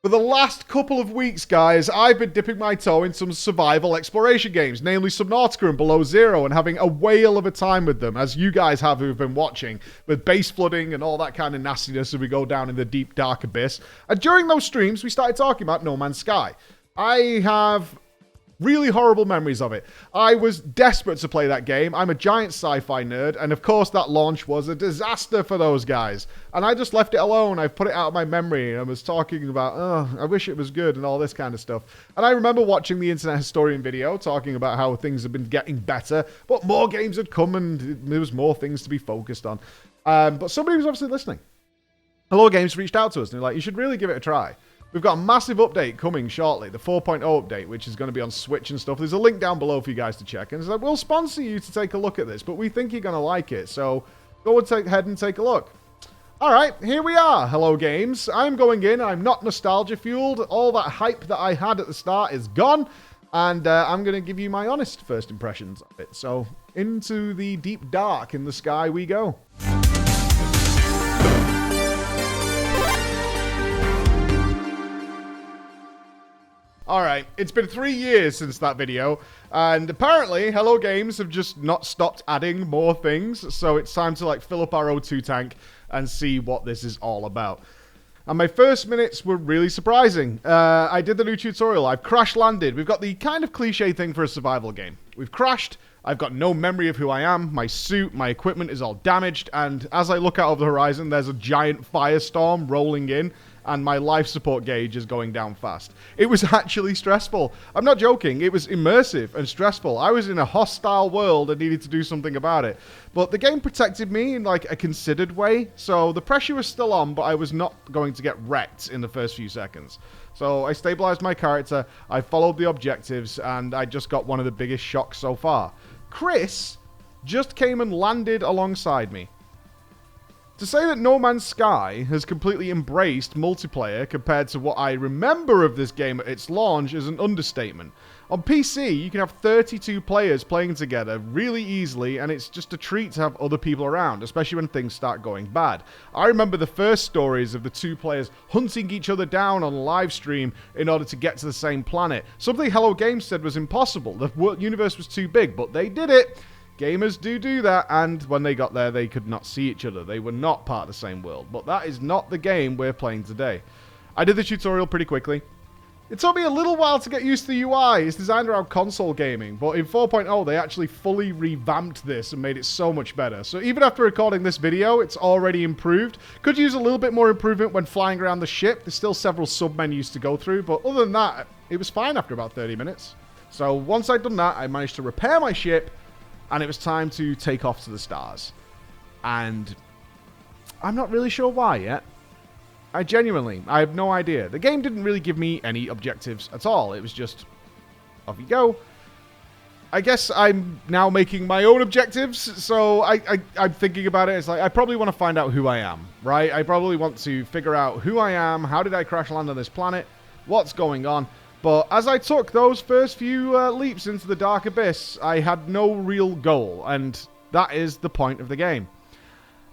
For the last couple of weeks, guys, I've been dipping my toe in some survival exploration games, namely Subnautica and Below Zero, and having a whale of a time with them, as you guys have who've been watching, with base flooding and all that kind of nastiness as we go down in the deep, dark abyss. And during those streams, we started talking about No Man's Sky. I have really horrible memories of it. I was desperate to play that game. I'm a giant sci-fi nerd, and of course that launch was a disaster for those guys. And I just left it alone. I've put it out of my memory, and I was talking about, oh, I wish it was good, and all this kind of stuff. And I remember watching the Internet Historian video, talking about how things have been getting better, but more games had come, and there was more things to be focused on. But somebody was obviously listening. Hello Games reached out to us, and they're like, you should really give it a try. We've got a massive update coming shortly, the 4.0 update, which is going to be on Switch and stuff. There's a link down below for you guys to check. And it's like, we'll sponsor you to take a look at this, but we think you're going to like it. So go ahead and take a look. All right, here we are. Hello, games. I'm going in. I'm not nostalgia-fueled. All that hype that I had at the start is gone. And I'm going to give you my honest first impressions of it. So into the deep dark in the sky we go. Alright, it's been 3 years since that video, and apparently Hello Games have just not stopped adding more things, so it's time to fill up our O2 tank and see what this is all about. And my first minutes were really surprising. I did the new tutorial, I've crash landed. We've got the kind of cliche thing for a survival game. We've crashed, I've got no memory of who I am, my suit, my equipment is all damaged, and as I look out over the horizon, there's a giant firestorm rolling in, and my life support gauge is going down fast. It was actually stressful. I'm not joking, it was immersive and stressful. I was in a hostile world and needed to do something about it. But the game protected me in a considered way, so the pressure was still on, but I was not going to get wrecked in the first few seconds. So I stabilized my character, I followed the objectives, and I just got one of the biggest shocks so far. Chris just came and landed alongside me. To say that No Man's Sky has completely embraced multiplayer compared to what I remember of this game at its launch is an understatement. On PC, you can have 32 players playing together really easily, and it's just a treat to have other people around, especially when things start going bad. I remember the first stories of the two players hunting each other down on live stream in order to get to the same planet. Something Hello Games said was impossible. The universe was too big, but they did it. Gamers do that, and when they got there, they could not see each other. They were not part of the same world, but that is not the game we're playing today. I did the tutorial pretty quickly. It took me a little while to get used to the UI. It's designed around console gaming, but in 4.0, they actually fully revamped this and made it so much better. So even after recording this video, it's already improved. Could use a little bit more improvement when flying around the ship. There's still several sub-menus to go through, but other than that, it was fine after about 30 minutes. So once I'd done that, I managed to repair my ship, and it was time to take off to the stars. And I'm not really sure why yet. I have no idea. The game didn't really give me any objectives at all. It was just, off you go. I guess I'm now making my own objectives, so I'm thinking about it. It's I probably want to find out who I am, right? I probably want to figure out who I am, how did I crash land on this planet, what's going on. But as I took those first few leaps into the dark abyss, I had no real goal, and that is the point of the game.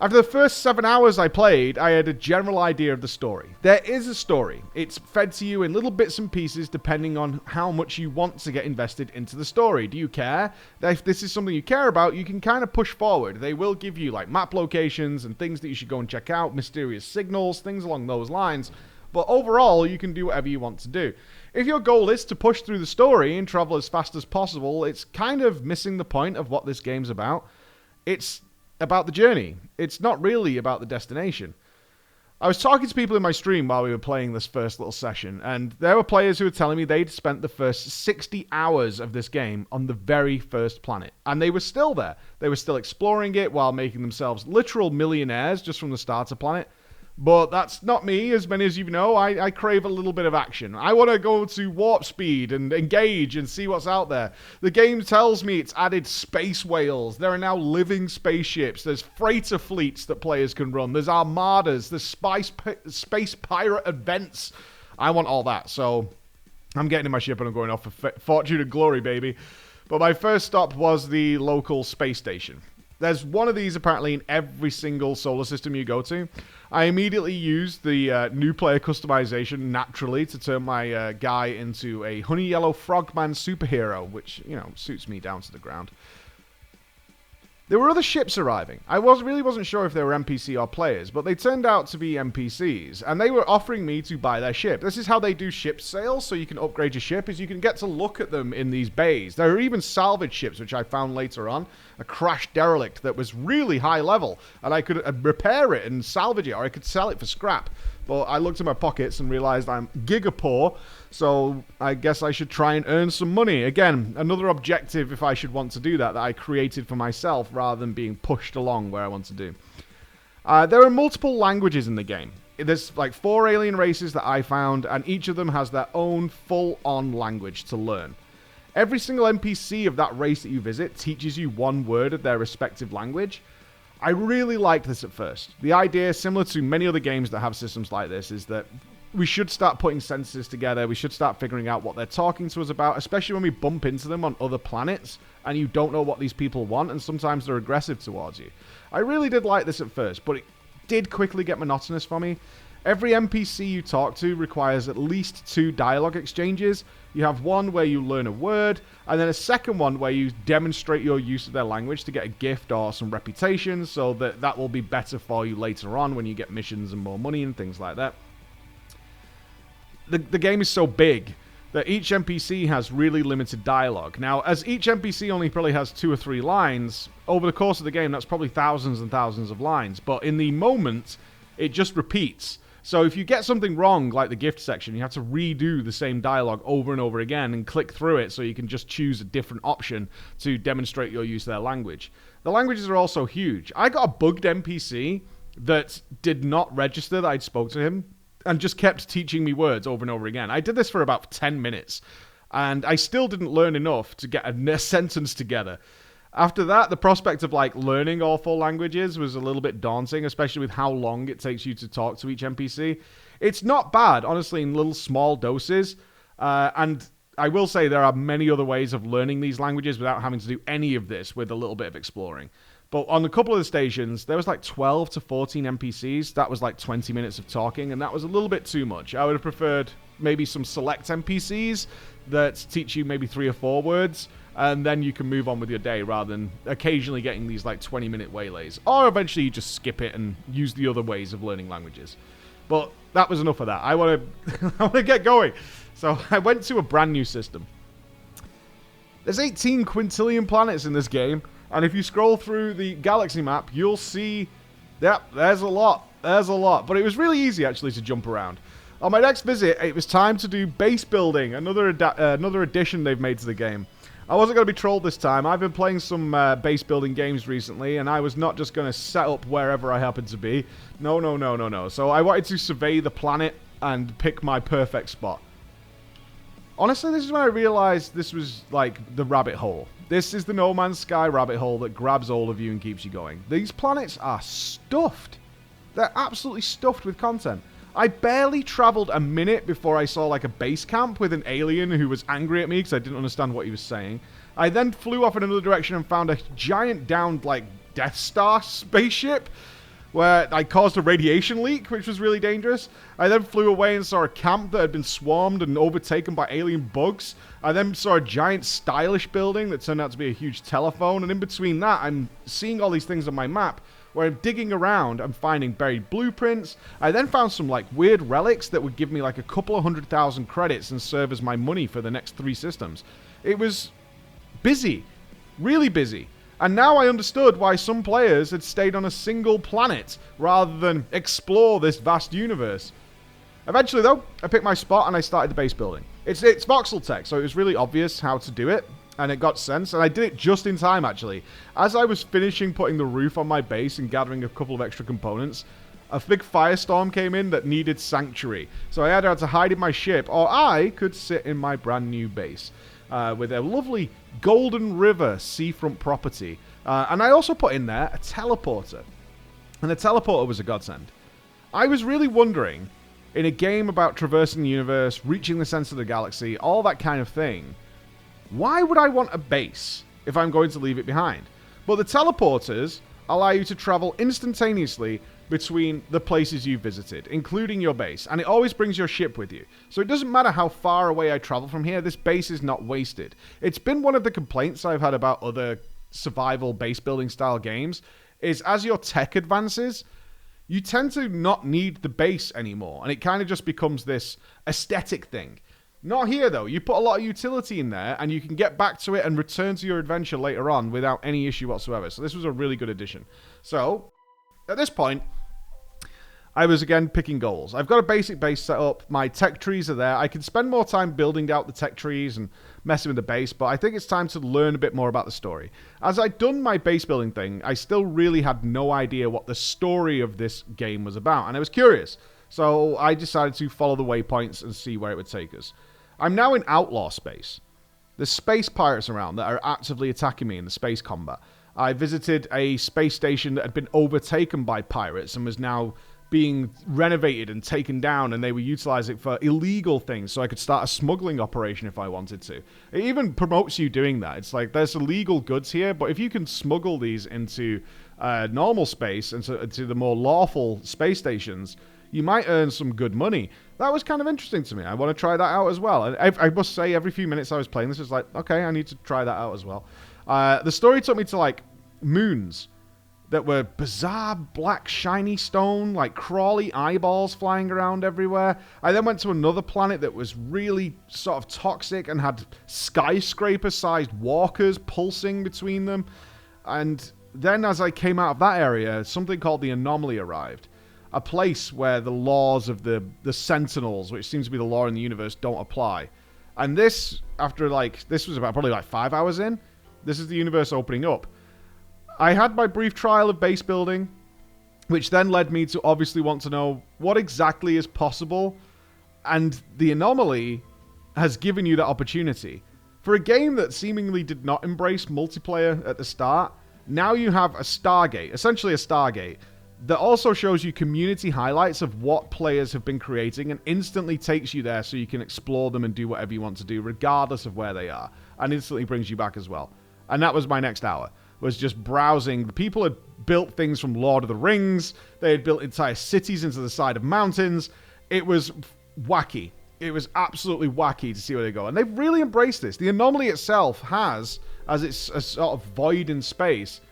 After the first 7 hours I played, I had a general idea of the story. There is a story. It's fed to you in little bits and pieces depending on how much you want to get invested into the story. Do you care? If this is something you care about, you can kind of push forward. They will give you map locations and things that you should go and check out, mysterious signals, things along those lines. But overall, you can do whatever you want to do. If your goal is to push through the story and travel as fast as possible, it's kind of missing the point of what this game's about. It's about the journey. It's not really about the destination. I was talking to people in my stream while we were playing this first little session, and there were players who were telling me they'd spent the first 60 hours of this game on the very first planet. And they were still there. They were still exploring it while making themselves literal millionaires just from the starter planet. But that's not me. As many as you know, I crave a little bit of action. I want to go to warp speed and engage and see what's out there. The game tells me it's added space whales. There are now living spaceships. There's freighter fleets that players can run. There's armadas. There's space pirate events. I want all that. So I'm getting in my ship and I'm going off for fortune and glory, baby. But my first stop was the local space station. There's one of these apparently in every single solar system you go to. I immediately used the new player customization naturally to turn my guy into a honey yellow frogman superhero, which, you know, suits me down to the ground. There were other ships arriving. I really wasn't sure if they were NPC or players, but they turned out to be NPCs, and they were offering me to buy their ship. This is how they do ship sales, so you can upgrade your ship, is you can get to look at them in these bays. There are even salvage ships, which I found later on, a crashed derelict that was really high level, and I could repair it and salvage it, or I could sell it for scrap. But I looked in my pockets and realized I'm giga poor, so I guess I should try and earn some money. Again, another objective, if I should want to do that I created for myself rather than being pushed along where I want to do. There are multiple languages in the game. There's like 4 alien races that I found, and each of them has their own full-on language to learn. Every single NPC of that race that you visit teaches you one word of their respective language. I really liked this at first. The idea, similar to many other games that have systems like this, is that we should start putting sentences together. We should start figuring out what they're talking to us about, especially when we bump into them on other planets and you don't know what these people want, and sometimes they're aggressive towards you. I really did like this at first, but it did quickly get monotonous for me. Every NPC you talk to requires at least 2 dialogue exchanges. You have one where you learn a word, and then a second one where you demonstrate your use of their language to get a gift or some reputation, so that will be better for you later on when you get missions and more money and things like that. The game is so big that each NPC has really limited dialogue. Now, as each NPC only probably has 2 or 3 lines, over the course of the game, that's probably thousands and thousands of lines. But in the moment, it just repeats. So if you get something wrong, like the gift section, you have to redo the same dialogue over and over again and click through it so you can just choose a different option to demonstrate your use of their language. The languages are also huge. I got a bugged NPC that did not register that I'd spoke to him and just kept teaching me words over and over again. I did this for about 10 minutes, and I still didn't learn enough to get a sentence together. After that, the prospect of like learning all 4 languages was a little bit daunting, especially with how long it takes you to talk to each NPC. It's not bad, honestly, in little small doses. And I will say there are many other ways of learning these languages without having to do any of this with a little bit of exploring. But on a couple of the stations, there was like 12 to 14 NPCs. That was like 20 minutes of talking, and that was a little bit too much. I would have preferred maybe some select NPCs that teach you maybe 3 or 4 words, and then you can move on with your day rather than occasionally getting these like 20-minute waylays. Or eventually you just skip it and use the other ways of learning languages. But that was enough of that. I want to get going. So I went to a brand new system. There's 18 quintillion planets in this game, and if you scroll through the galaxy map, you'll see, yep, there's a lot. There's a lot. But it was really easy actually to jump around. On my next visit, it was time to do base building, another addition they've made to the game. I wasn't going to be trolled this time. I've been playing some base building games recently, and I was not just going to set up wherever I happened to be. No. So I wanted to survey the planet and pick my perfect spot. Honestly, this is when I realized this was like the rabbit hole. This is the No Man's Sky rabbit hole that grabs all of you and keeps you going. These planets are stuffed. They're absolutely stuffed with content. I barely traveled a minute before I saw like a base camp with an alien who was angry at me because I didn't understand what he was saying. I then flew off in another direction and found a giant downed like Death Star spaceship where I caused a radiation leak, which was really dangerous. I then flew away and saw a camp that had been swarmed and overtaken by alien bugs. I then saw a giant stylish building that turned out to be a huge telephone, and in between that, I'm seeing all these things on my map where I'm digging around, I'm finding buried blueprints. I then found some like weird relics that would give me like a couple of 100,000 credits and serve as my money for the next 3 systems. It was busy, really busy. And now I understood why some players had stayed on a single planet rather than explore this vast universe. Eventually though, I picked my spot and I started the base building. It's voxel tech, so it was really obvious how to do it. And it got sense, and I did it just in time, actually. As I was finishing putting the roof on my base and gathering a couple of extra components, a big firestorm came in that needed sanctuary. So I either had to hide in my ship, or I could sit in my brand new base with a lovely Golden River seafront property. And I also put in there a teleporter. And the teleporter was a godsend. I was really wondering, in a game about traversing the universe, reaching the center of the galaxy, all that kind of thing, why would I want a base if I'm going to leave it behind? But the teleporters allow you to travel instantaneously between the places you've visited, including your base, and it always brings your ship with you. So it doesn't matter how far away I travel from here, this base is not wasted. It's been one of the complaints I've had about other survival base building style games, is as your tech advances, you tend to not need the base anymore, and it kind of just becomes this aesthetic thing. Not here, though. You put a lot of utility in there, and you can get back to it and return to your adventure later on without any issue whatsoever. So this was a really good addition. So, at this point, I was again picking goals. I've got a basic base set up. My tech trees are there. I can spend more time building out the tech trees and messing with the base, but I think it's time to learn a bit more about the story. As I'd done my base building thing, I still really had no idea what the story of this game was about, and I was curious. So I decided to follow the waypoints and see where it would take us. I'm now in Outlaw space. There's space pirates around that are actively attacking me in the space combat. I visited a space station that had been overtaken by pirates and was now being renovated and taken down, and they were utilizing it for illegal things, so I could start a smuggling operation if I wanted to. It even promotes you doing that. It's like, there's illegal goods here, but if you can smuggle these into normal space and to the more lawful space stations, you might earn some good money. That was kind of interesting to me. I want to try that out as well. And I must say, every few minutes I was playing this, was like, okay, I need to try that out as well. The story took me to, like, moons that were bizarre black shiny stone, like crawly eyeballs flying around everywhere. I then went to another planet that was really sort of toxic and had skyscraper-sized walkers pulsing between them. And then as I came out of that area, something called the Anomaly arrived. A place where the laws of the Sentinels, which seems to be the law in the universe, don't apply. And this, this was about probably like 5 hours in, this is the universe opening up. I had my brief trial of base building, which then led me to obviously want to know what exactly is possible, and the Anomaly has given you that opportunity. For a game that seemingly did not embrace multiplayer at the start, now you have a Stargate, essentially a Stargate, that also shows you community highlights of what players have been creating and instantly takes you there so you can explore them and do whatever you want to do, regardless of where they are, and instantly brings you back as well. And that was my next hour. Was just browsing. The people had built things from Lord of the Rings. They had built entire cities into the side of mountains. It was wacky. It was absolutely wacky to see where they go. And they've really embraced this. The Anomaly itself has, as it's a sort of void in space,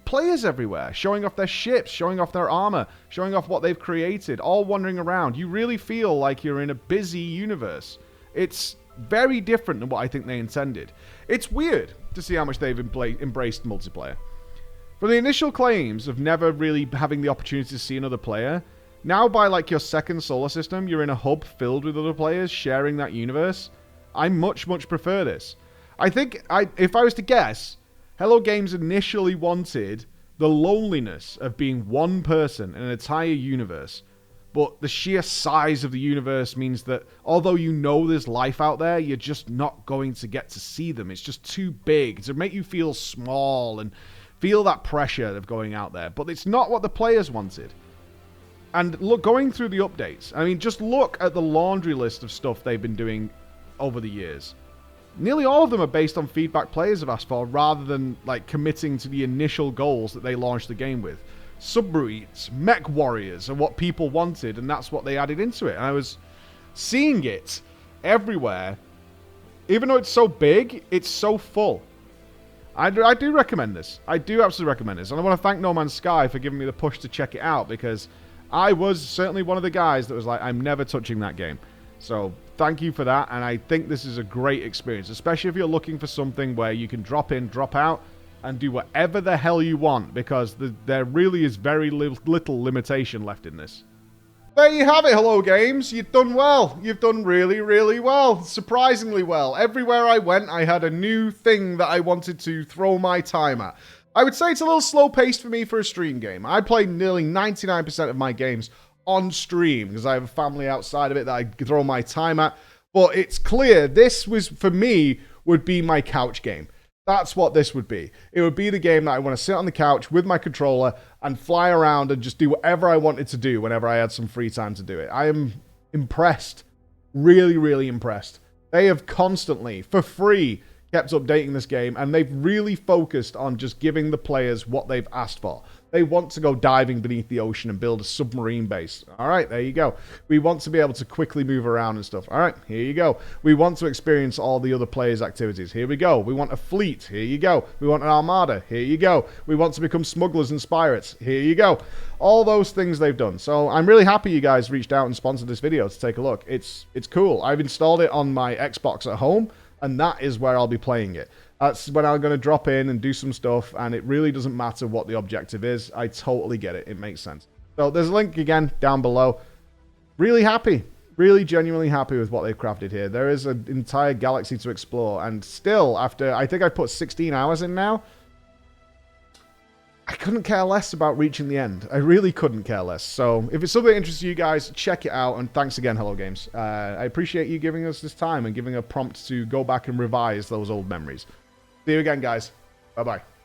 players everywhere, showing off their ships, showing off their armor, showing off what they've created, all wandering around. You really feel like you're in a busy universe. It's very different than what I think they intended. It's weird to see how much they've embraced multiplayer. For the initial claims of never really having the opportunity to see another player, now by like your second solar system, you're in a hub filled with other players sharing that universe. I much prefer this. I think, if I was to guess, Hello Games initially wanted the loneliness of being one person in an entire universe. But the sheer size of the universe means that although you know there's life out there, you're just not going to get to see them. It's just too big to make you feel small and feel that pressure of going out there. But it's not what the players wanted. And look, going through the updates, I mean, just look at the laundry list of stuff they've been doing over the years. Nearly all of them are based on feedback players have asked for, rather than like committing to the initial goals that they launched the game with. Submarines, mech warriors are what people wanted, and that's what they added into it. And I was seeing it everywhere. Even though it's so big, it's so full. I do recommend this. I do absolutely recommend this. And I want to thank No Man's Sky for giving me the push to check it out, because I was certainly one of the guys that was like, I'm never touching that game. So thank you for that, and I think this is a great experience, especially if you're looking for something where you can drop in, drop out, and do whatever the hell you want, because there really is very little limitation left in this. There you have it, Hello Games. You've done well. You've done really well. Surprisingly well. Everywhere I went, I had a new thing that I wanted to throw my time at. I would say it's a little slow-paced for me for a stream game. I play nearly 99% of my games on stream, because I have a family outside of it that I throw my time at. But it's clear this was, for me, would be my couch game. That's what this would be. It would be the game that I want to sit on the couch with my controller and fly around and just do whatever I wanted to do whenever I had some free time to do it. I am impressed. Really impressed. They have constantly, for free, kept updating this game, and they've really focused on just giving the players what they've asked for. They want to go diving beneath the ocean and build a submarine base. All right, there you go. We want to be able to quickly move around and stuff. All right, here you go. We want to experience all the other players' activities. Here we go. We want a fleet. Here you go. We want an armada. Here you go. We want to become smugglers and pirates. Here you go. All those things they've done. So I'm really happy you guys reached out and sponsored this video to take a look. It's cool. I've installed it on my Xbox at home, and that is where I'll be playing it. That's when I'm going to drop in and do some stuff, and it really doesn't matter what the objective is. I totally get it. It makes sense. So there's a link again down below. Really happy. Really genuinely happy with what they've crafted here. There is an entire galaxy to explore, and still, after, I think I put 16 hours in now, I couldn't care less about reaching the end. I really couldn't care less. So if it's something that interests you guys, check it out. And thanks again, Hello Games. I appreciate you giving us this time and giving a prompt to go back and revise those old memories. See you again, guys. Bye-bye.